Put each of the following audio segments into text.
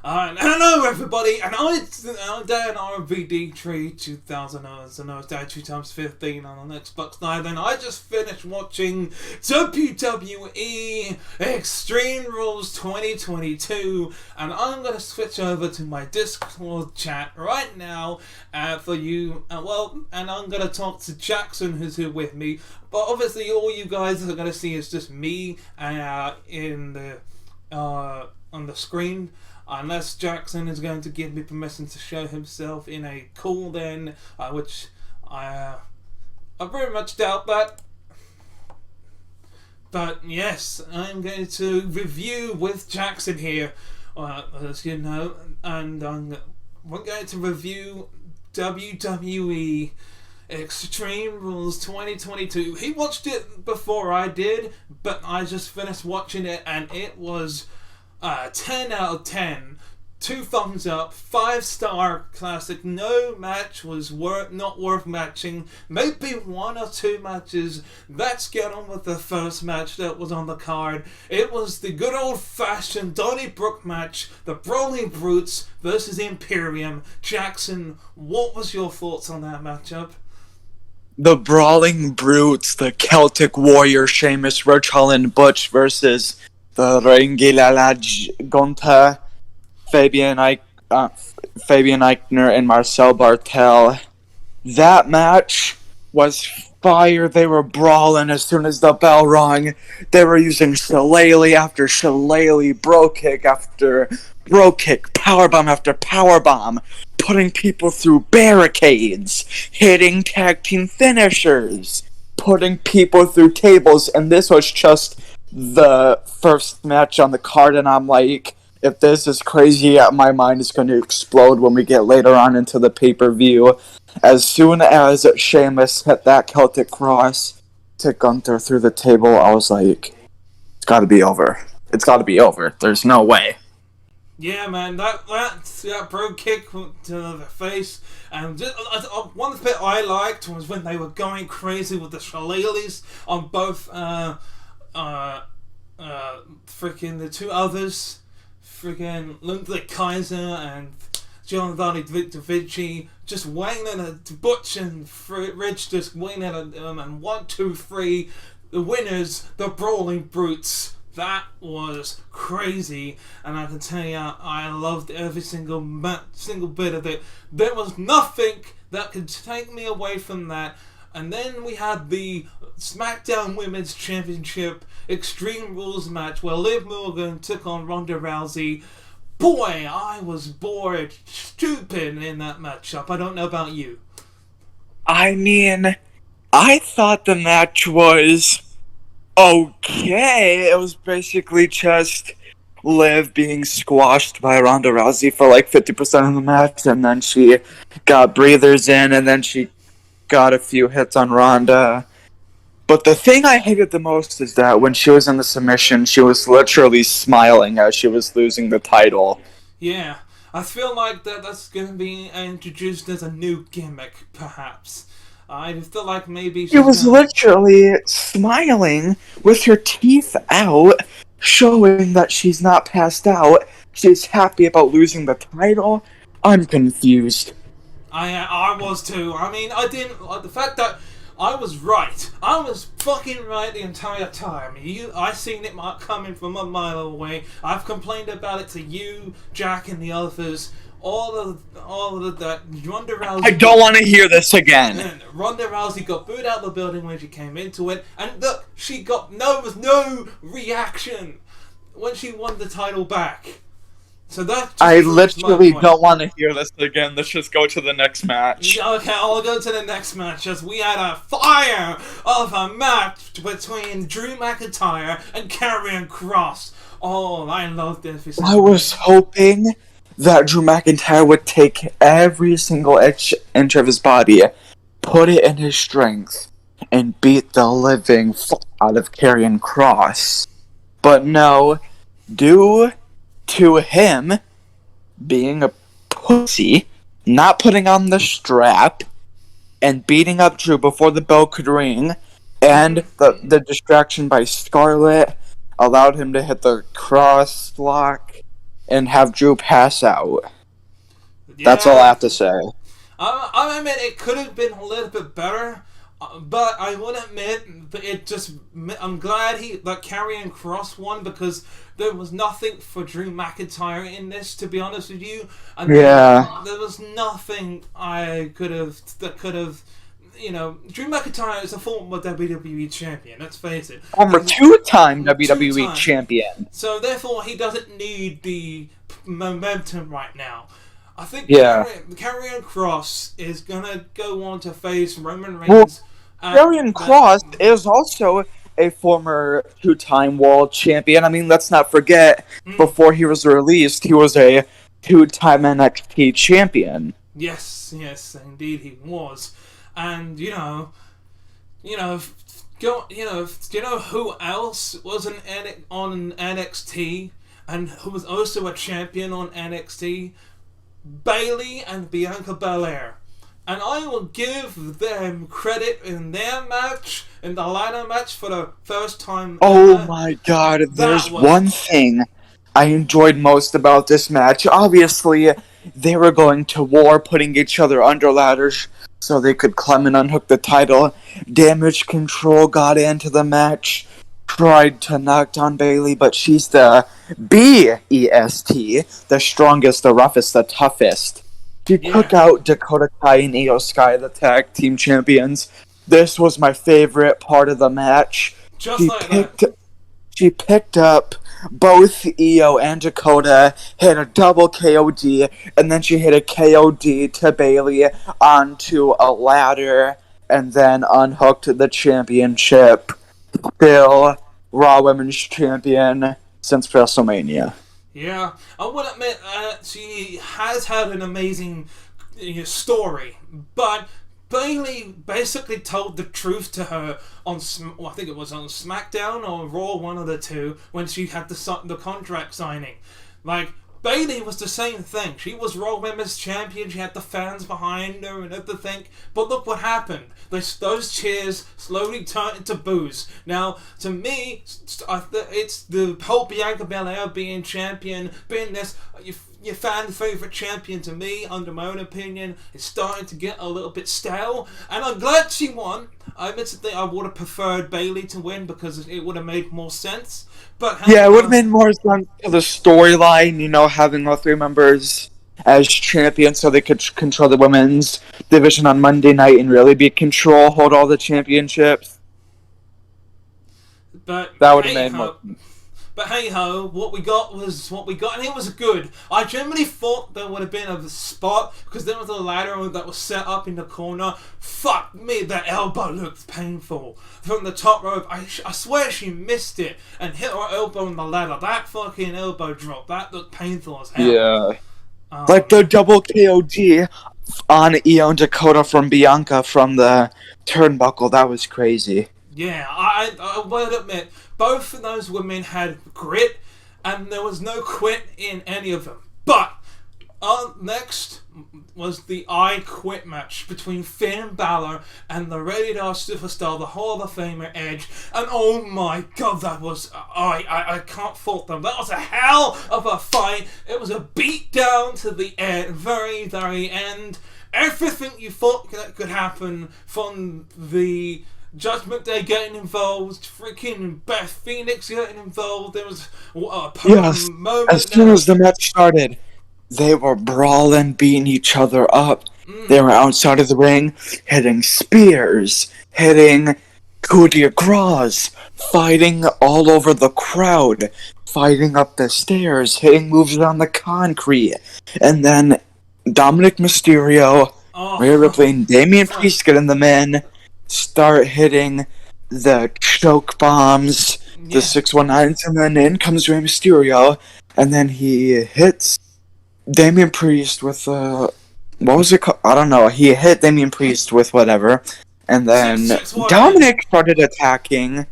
Hello everybody, and I'm Danrvdtree2000, and I was down 2 times 15 on an Xbox Live, and I just finished watching WWE Extreme Rules 2022, and I'm going to switch over to my Discord chat right now for you, and I'm going to talk to Jaxson, who's here with me, but obviously all you guys are going to see is just me in the on the screen, unless Jaxson is going to give me permission to show himself in a call then, which I very much doubt that. But yes, I'm going to review with Jaxson here, as you know, and we're going to review WWE Extreme Rules 2022. He watched it before I did, but I just finished watching it and it was 10 out of 10. 2 thumbs up, 5-star classic. No match was not worth matching. Maybe 1 or 2 matches. Let's get on with the first match that was on the card. It was the good old-fashioned Donnybrook match, the Brawling Brutes versus Imperium. Jaxson, what was your thoughts on that matchup? The Brawling Brutes, the Celtic Warrior, Sheamus, Ridge Holland, Butch versus the Ringilala Gonta, Fabian Eichner, and Marcel Bartel. That match was fire. They were brawling as soon as the bell rung. They were using shillelagh after shillelagh, bro kick after bro kick, powerbomb after powerbomb, putting people through barricades, hitting tag team finishers, putting people through tables, and this was just the first match on the card, and I'm like, if this is crazy, my mind is going to explode when we get later on into the pay-per-view. As soon as Sheamus hit that Celtic Cross to Gunther through the table, I was like, it's got to be over. It's got to be over. There's no way. Yeah, man, that bro kick to the face, and just, one bit I liked was when they were going crazy with the shillelaghs on both freaking the 2 others, freaking Ludwig Kaiser and Danrvdtree2000, just waiting at Butch and Ridge, just waiting at them, and 1, 2, 3, the winners, the Brawling Brutes. That was crazy, and I can tell you, I loved every single bit of it. There was nothing that could take me away from that. And then we had the SmackDown Women's Championship Extreme Rules match where Liv Morgan took on Ronda Rousey. Boy, I was bored stupid in that matchup. I don't know about you. I mean, I thought the match was okay. It was basically just Liv being squashed by Ronda Rousey for like 50% of the match, and then she got breathers in, and then she got a few hits on Ronda. But the thing I hated the most is that when she was in the submission, she was literally smiling as she was losing the title. Yeah, I feel like that's going to be introduced as a new gimmick, perhaps. I feel like maybe she was literally smiling with her teeth out, showing that she's not passed out. She's happy about losing the title. I'm confused. I was too. I mean, I didn't. The fact that I was right. I was fucking right the entire time. I seen it coming from a mile away. I've complained about it to you, Jack, and the others. All of that. Ronda Rousey. I don't want to hear this again. Ronda Rousey got booed out of the building when she came into it, and look, there was no reaction when she won the title back. So that I literally don't want to hear this again. Let's just go to the next match. Okay, I'll go to the next match, as we had a fire of a match between Drew McIntyre and Karrion Kross. Oh, I love this. I was hoping that Drew McIntyre would take every single inch of his body, put it in his strength, and beat the living fuck out of Karrion Kross. But no, due to him being a pussy, not putting on the strap, and beating up Drew before the bell could ring, and the distraction by Scarlett allowed him to hit the cross lock and have Drew pass out. Yeah. That's all I have to say. I admit it could have been a little bit better, but I would admit that I'm glad that Karrion Kross won, because there was nothing for Drew McIntyre in this, to be honest with you. And Yeah. there was nothing that could have. Drew McIntyre is a former WWE champion, let's face it. Former two-time WWE champion. So therefore, he doesn't need the momentum right now. I think Karrion Kross is going to go on to face Roman Reigns. Karrion Kross is also a former two-time world champion. I mean, let's not forget, before he was released, he was a two-time NXT champion. Yes, indeed he was. And do you know who else was on NXT and who was also a champion on NXT? Bayley and Bianca Belair. And I will give them credit in their match, in the ladder match, for the first time Oh my god, there's one thing I enjoyed most about this match. Obviously, they were going to war, putting each other under ladders so they could climb and unhook the title. Damage Control got into the match, tried to knock down Bayley, but she's the BEST, the strongest, the roughest, the toughest. She took out Dakota Kai and Io Sky, the tag team champions. This was my favorite part of the match. She picked up both Io and Dakota, hit a double KOD, and then she hit a KOD to Bayley onto a ladder, and then unhooked the championship. Still Raw Women's Champion since WrestleMania. Yeah, I would admit she has had an amazing story, but Bayley basically told the truth to her on, I think it was on SmackDown or Raw, one of the two, when she had the contract signing. Like, Bayley was the same thing. She was Raw Women's Champion. She had the fans behind her and everything. But look what happened. Those cheers slowly turned into boos. Now, to me, it's the whole Bianca Belair being champion, being this your fan favourite champion. To me, under my own opinion, is starting to get a little bit stale. And I'm glad she won. I admittedly, I would have preferred Bayley to win because it would have made more sense. But it would have made more sense to the storyline, having all three members as champions so they could control the women's division on Monday night and really be control, hold all the championships. But that would have made more sense. But hey ho, what we got was what we got, and it was good. I generally thought there would have been a spot, because there was a ladder that was set up in the corner. Fuck me, that elbow looked painful. From the top rope, I swear she missed it and hit her elbow on the ladder. That fucking elbow drop, that looked painful as hell. Yeah. Like the double KOD on Io and Dakota from Bianca from the turnbuckle, that was crazy. Yeah, I will admit, both of those women had grit, and there was no quit in any of them. But next was the I Quit match between Finn Balor and the Rated R Superstar, the Hall of Famer Edge. And oh my god, that was... I can't fault them. That was a hell of a fight. It was a beat down to the end, very, very end. Everything you thought that could happen, from the Judgment Day getting involved, freaking Beth Phoenix getting involved. There was a moment. As soon as the match started, they were brawling, beating each other up. They were outside of the ring, hitting spears, hitting coup de grace, fighting all over the crowd, fighting up the stairs, hitting moves on the concrete. And then Dominic Mysterio, Rhea Ripley, and Damian Priest get in the men, start hitting the choke bombs, the 619s, and then in comes Rey Mysterio, and then he hits Damian Priest with what was it called? I don't know. He hit Damian Priest with whatever, and then Dominic started attacking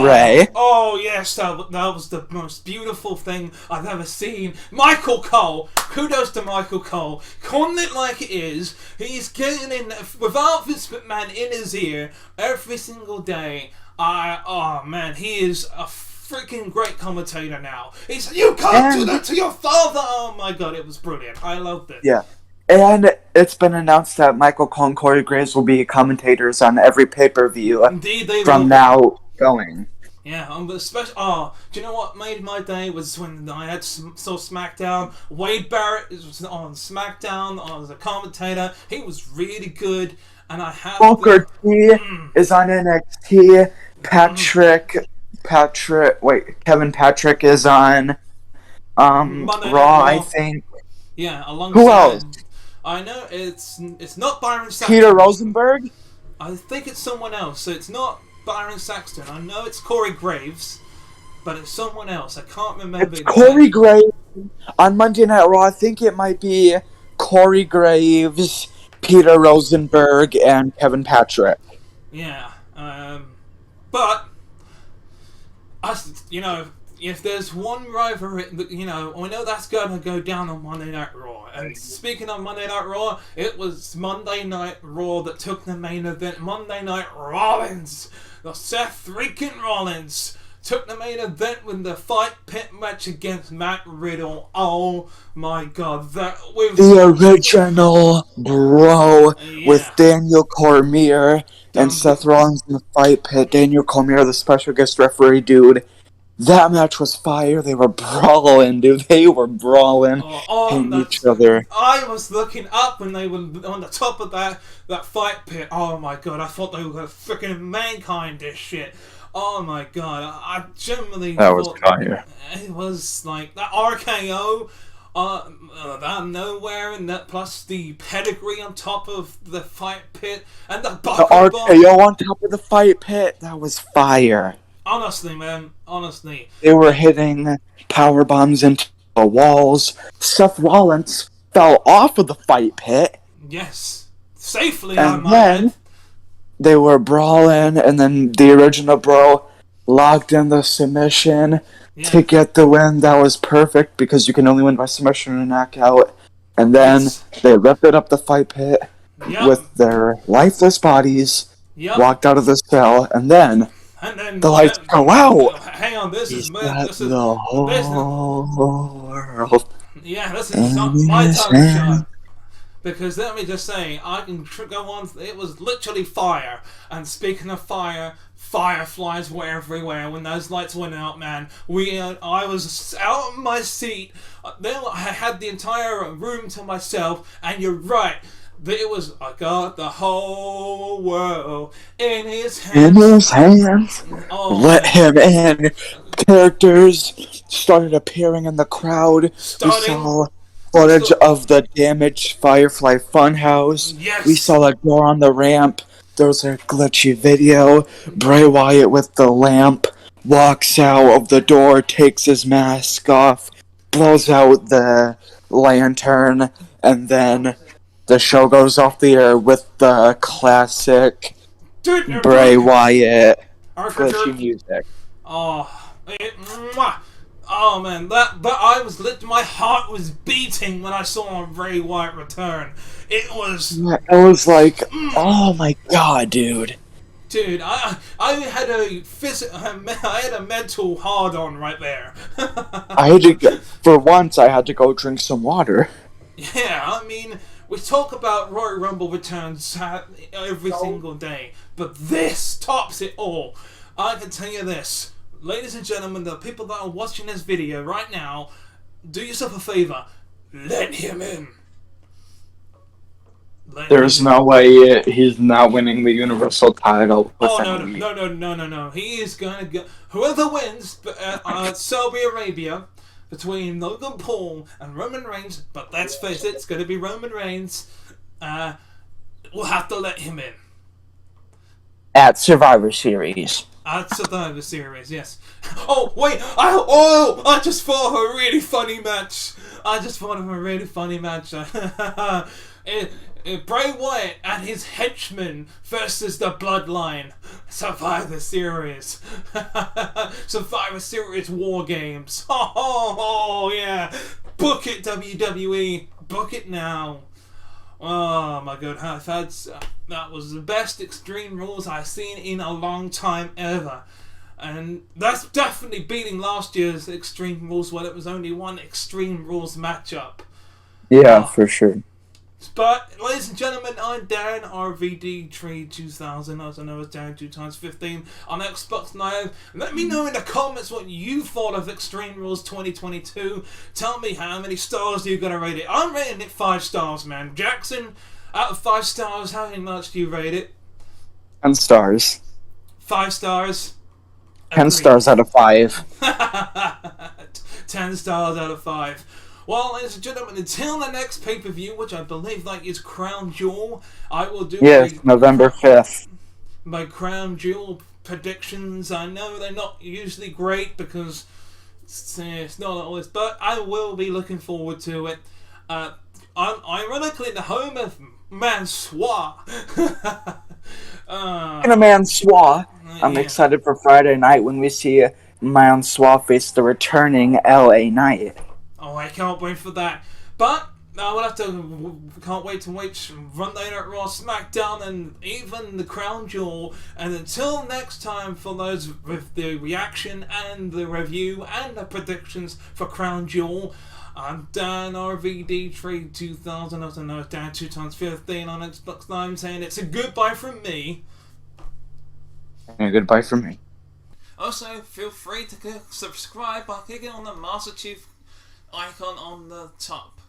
Rey. Oh yes, that was the most beautiful thing I've ever seen. Michael Cole, kudos to Michael Cole, calling it like it is. He's getting in without Vince McMahon in his ear every single day. Oh man, he is a freaking great commentator now. He said, "You can't do that to your father." Oh my god, it was brilliant. I loved it. Yeah. And it's been announced that Michael Cole and Corey Graves will be commentators on every pay-per-view Indeed, they from will. now going. Yeah, especially. Oh, do you know what made my day was when I saw SmackDown. Wade Barrett was on SmackDown as a commentator. He was really good, and I had Booker T is on NXT. Kevin Patrick is on Raw, I think. Yeah, alongside. Who else? I know it's not Byron Saxton. Peter Rosenberg? I think it's someone else. So it's not Byron Saxton. I know it's Corey Graves, but it's someone else. I can't remember. It's Corey Graves on Monday Night Raw. I think it might be Corey Graves, Peter Rosenberg, and Kevin Patrick. Yeah, but if there's one rivalry, I know that's going to go down on Monday Night Raw. And speaking of Monday Night Raw, it was Monday Night Raw that took the main event. Monday Night Rollins, the Seth freaking Rollins, took the main event with the fight pit match against Matt Riddle. Oh my god, that was the original bro with Daniel Cormier and Seth Rollins in the fight pit. Daniel Cormier, the special guest referee dude. That match was fire. They were brawling, dude. They were brawling, hitting each other. I was looking up when they were on the top of that fight pit. Oh my god, I thought they were going to freaking Mankind this shit. Oh my god, I genuinely that was fire. It was like that RKO out of nowhere, and that plus the pedigree on top of the fight pit, and the RKO on top of the fight pit. That was fire. Honestly, man. Honestly. They were hitting power bombs into the walls. Seth Rollins fell off of the fight pit. Yes. Safely, and then they were brawling, and then the original bro locked in the submission to get the win. That was perfect, because you can only win by submission or knockout. And then they lifted up the fight pit with their lifeless bodies, walked out of the cell, and then the lights go out. Hang on, this is the whole world. Yeah, this is not my time shot. Because let me just say, I can go on. It was literally fire. And speaking of fire, fireflies were everywhere when those lights went out. Man, I was out of my seat. Then I had the entire room to myself. And you're right. I got the whole world in his hands. In his hands. Oh, let him in. Characters started appearing in the crowd. We saw footage of the damaged Firefly Funhouse. Yes. We saw a door on the ramp. There was a glitchy video. Bray Wyatt with the lamp walks out of the door, takes his mask off, blows out the lantern, and then the show goes off the air with the classic Bray Wyatt glitchy music. Oh man, my heart was beating when I saw Bray Wyatt return. It was like, oh my god, dude. Dude, I had a mental hard on right there. For once, I had to go drink some water. Yeah, I mean, we talk about Royal Rumble returns every single day, but this tops it all. I can tell you this, ladies and gentlemen, the people that are watching this video right now, do yourself a favor, let him in. There's no way he's not winning the Universal title. No. He is going to go. Whoever wins Saudi Arabia between Logan Paul and Roman Reigns, but let's face it, it's going to be Roman Reigns. We'll have to let him in. At Survivor Series. At Survivor Series, yes. Oh, wait! I just thought of a really funny match. Bray Wyatt and his henchmen versus the Bloodline. Survivor Series. Survivor Series War Games. Oh, yeah. Book it, WWE. Book it now. Oh my god, that was the best Extreme Rules I've seen in a long time ever. And that's definitely beating last year's Extreme Rules when it was only one Extreme Rules matchup. Yeah, for sure. But, ladies and gentlemen, I'm Danrvdtree2000, also known as Dan 2x15 on Xbox Live. Let me know in the comments what you thought of Extreme Rules 2022. Tell me how many stars you're going to rate it. I'm rating it 5 stars, man. Jaxson, out of 5 stars, how much do you rate it? 10 stars. 5 stars. 10 stars out of 5. 10 stars out of 5. Well, ladies and gentlemen, until the next pay-per-view, which I believe is Crown Jewel, I will do November 5th. My Crown Jewel predictions. I know they're not usually great because it's not always, but I will be looking forward to it. I'm ironically the home of Mansoir. Mansoir. I'm excited for Friday night when we see Mansoir face the returning LA Knight. Oh, I can't wait for that. But can't wait to watch Ronda at Raw, SmackDown, and even the Crown Jewel. And until next time, for those with the reaction and the review and the predictions for Crown Jewel, I'm Danrvdtree2000, also known as Dan 2x15 on Xbox Live, saying it's a goodbye from me. And a goodbye from me. Also, feel free to subscribe by clicking on the Master Chief icon on the top.